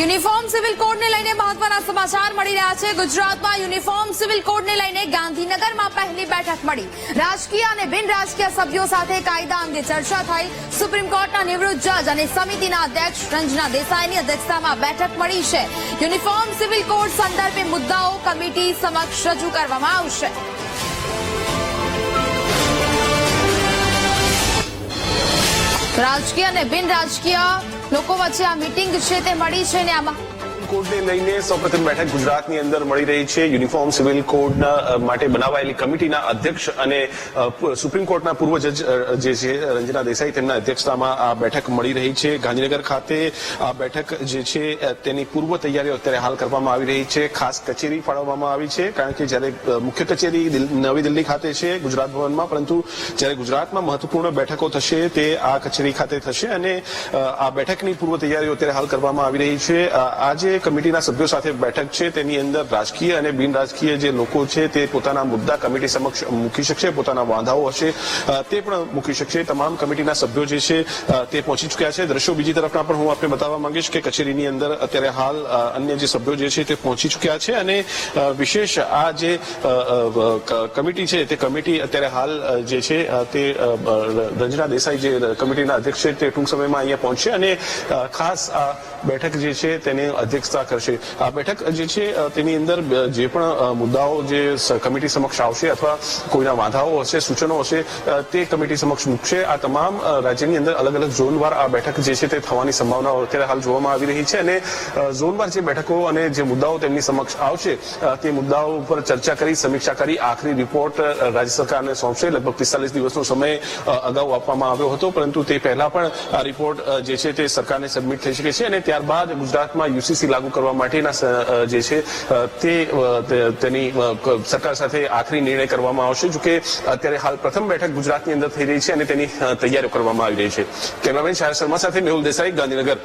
Uniform civil કોડને લઈને મહત્વના સમાચાર મળી રહ્યા છે। ગુજરાતમાં યુનિફોર્મ સિવિલ કોડને લઈને ગાંધીનગરમાં પહેલી બેઠક મળી। રાજકીય અને બિન રાજકીય સભ્યો સાથે કાયદા અંગે ચર્ચા થઈ। સુપ્રીમ કોર્ટના નિવૃત્ત જજ અને સમિતિના અધ્યક્ષ રંजना દેસાઈની અધ્યક્ષતામાં બેઠક મળી છે। યુનિફોર્મ સિવિલ કોડ સંદર્ભે મુદ્દાઓ કમિટી સમક્ષ રજૂ કરવામાં આવશે। રાજકીય અને બિન રાજકીય લોકો વચ્ચે આ મીટિંગ છે તે મળી છે ને આમાં કોડને લઈને સૌપ્રથમ બેઠક ગુજરાતની અંદર મળી રહી છે। યુનિફોર્મ સિવિલ કોડના માટે બનાવાયેલી કમિટીના અધ્યક્ષ અને સુપ્રીમ કોર્ટના પૂર્વ જજ જે છે રંजना દેસાઈ તેમના અધ્યક્ષતામાં આ બેઠક મળી રહી છે। ગાંધીનગર ખાતે આ બેઠક જે છે તેની પૂર્વ તૈયારીઓ અત્યારે હાલ કરવામાં આવી રહી છે। ખાસ કચેરી ફાળવવામાં આવી છે, કારણ કે જ્યારે મુખ્ય કચેરી નવી દિલ્હી ખાતે છે ગુજરાત ભવનમાં, પરંતુ જ્યારે ગુજરાતમાં મહત્વપૂર્ણ બેઠકો થશે તે આ કચેરી ખાતે થશે અને આ બેઠકની પૂર્વ તૈયારીઓ અત્યારે હાલ કરવામાં આવી રહી છે। આજે કમિટીના સભ્યો સાથે બેઠક છે, તેની અંદર રાજકીય અને બિન રાજકીય જે લોકો છે તે પોતાના મુદ્દા કમિટી સમક્ષ મૂકી શકશે, પોતાના વાંધાઓ હશે તે પણ મૂકી શકશે। તમામ કમિટીના સભ્યો જે છે તે પહોંચી ચૂક્યા છે। દ્રશ્યો બીજી તરફના પણ હું આપને બતાવવા માંગીશ કે કચેરીની અંદર અત્યારે હાલ અન્ય જે સભ્યો જે છે તે પહોંચી ચૂક્યા છે અને વિશેષ આ જે કમિટી છે તે કમિટી અત્યારે હાલ જે છે તે રંजना દેસાઈ જે કમિટીના અધ્યક્ષ છે તે ટૂંક સમયમાં અહીંયા પહોંચશે અને ખાસ આ બેઠક જે છે તેની અધ્યક્ષતા કરશે। આ બેઠક જે છે તેની અંદર જે પણ મુદ્દાઓ જે કમિટી સમક્ષ આવશે અથવા કોઈના વાંધાઓ હશે, સૂચનો હશે તે કમિટી સમક્ષ મૂકશે। આ તમામ રાજ્યની અંદર અલગ અલગ ઝોનવાર આ બેઠક જે છે તે થવાની સંભાવનાઓ અત્યારે હાલ જોવામાં આવી રહી છે અને ઝોનવાર જે બેઠકો અને જે મુદ્દાઓ તેમની સમક્ષ આવશે તે મુદ્દાઓ ઉપર ચર્ચા કરી, સમીક્ષા કરી આખરી રિપોર્ટ રાજ્ય સરકારને સોંપશે। લગભગ 45 દિવસનો સમય અગાઉ આપવામાં આવ્યો હતો, પરંતુ તે પહેલા પણ આ રિપોર્ટ જે છે તે સરકારને સબમિટ થઈ શકે છે અને ત્યારબાદ ગુજરાતમાં યુસીસી લાગુ કરવા માટેના જે છે તેની સરકાર સાથે આખરી નિર્ણય કરવામાં આવશે। જોકે અત્યારે હાલ પ્રથમ બેઠક ગુજરાતની અંદર થઈ રહી છે અને તેની તૈયારીઓ કરવામાં આવી રહી છે। કેમેરામેન શાયર શર્મા સાથે મેહુલ દેસાઈ, ગાંધીનગર।